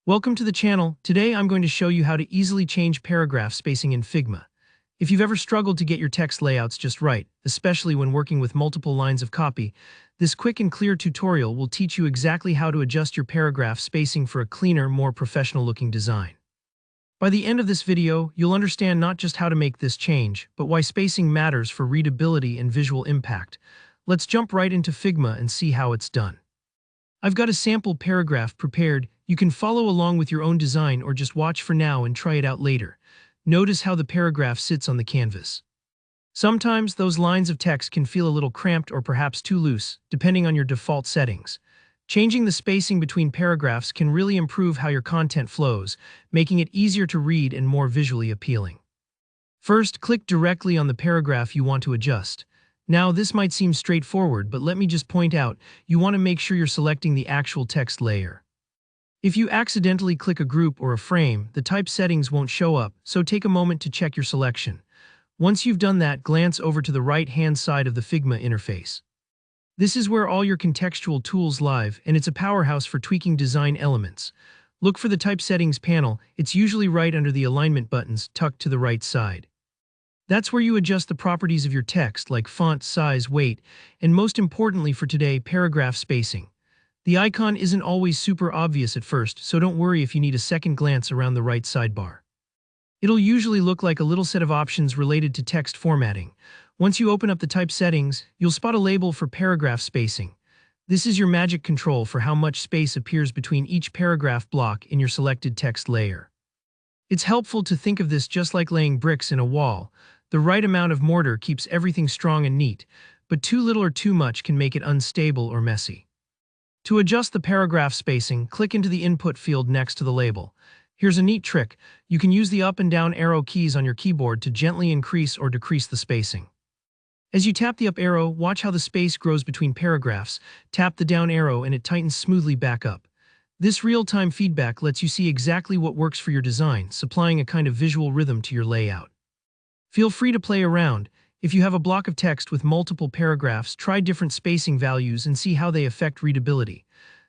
Welcome to the channel. Today I'm going to show you how to easily change paragraph spacing in Figma. If you've ever struggled to get your text layouts just right, especially when working with multiple lines of copy, this quick and clear tutorial will teach you exactly how to adjust your paragraph spacing for a cleaner, more professional-looking design. By the end of this video, you'll understand not just how to make this change, but why spacing matters for readability and visual impact. Let's jump right into Figma and see how it's done. I've got a sample paragraph prepared. You can follow along with your own design or just watch for now and try it out later. Notice how the paragraph sits on the canvas. Sometimes those lines of text can feel a little cramped or perhaps too loose, depending on your default settings. Changing the spacing between paragraphs can really improve how your content flows, making it easier to read and more visually appealing. First, click directly on the paragraph you want to adjust. Now, this might seem straightforward, but let me just point out, you want to make sure you're selecting the actual text layer. If you accidentally click a group or a frame, the type settings won't show up, so take a moment to check your selection. Once you've done that, glance over to the right-hand side of the Figma interface. This is where all your contextual tools live, and it's a powerhouse for tweaking design elements. Look for the Type Settings panel. It's usually right under the alignment buttons, tucked to the right side. That's where you adjust the properties of your text, like font, size, weight, and most importantly for today, paragraph spacing. The icon isn't always super obvious at first, so don't worry if you need a second glance around the right sidebar. It'll usually look like a little set of options related to text formatting. Once you open up the type settings, you'll spot a label for paragraph spacing. This is your magic control for how much space appears between each paragraph block in your selected text layer. It's helpful to think of this just like laying bricks in a wall. The right amount of mortar keeps everything strong and neat, but too little or too much can make it unstable or messy. To adjust the paragraph spacing, click into the input field next to the label. Here's a neat trick. You can use the up and down arrow keys on your keyboard to gently increase or decrease the spacing. As you tap the up arrow, watch how the space grows between paragraphs. Tap the down arrow and it tightens smoothly back up. This real-time feedback lets you see exactly what works for your design, supplying a kind of visual rhythm to your layout. Feel free to play around. If you have a block of text with multiple paragraphs, try different spacing values and see how they affect readability.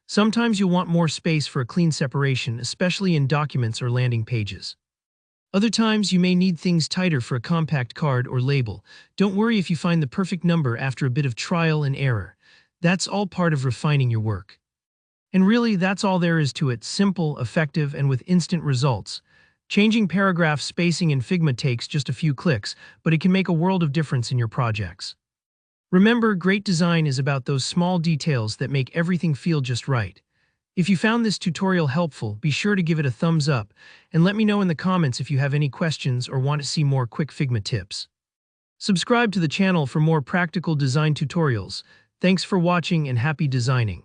Sometimes you'll want more space for a clean separation, especially in documents or landing pages. Other times you may need things tighter for a compact card or label. Don't worry if you find the perfect number after a bit of trial and error. That's all part of refining your work. And really, that's all there is to it: simple, effective, and with instant results. Changing paragraph spacing in Figma takes just a few clicks, but it can make a world of difference in your projects. Remember, great design is about those small details that make everything feel just right. If you found this tutorial helpful, be sure to give it a thumbs up, and let me know in the comments if you have any questions or want to see more quick Figma tips. Subscribe to the channel for more practical design tutorials. Thanks for watching and happy designing.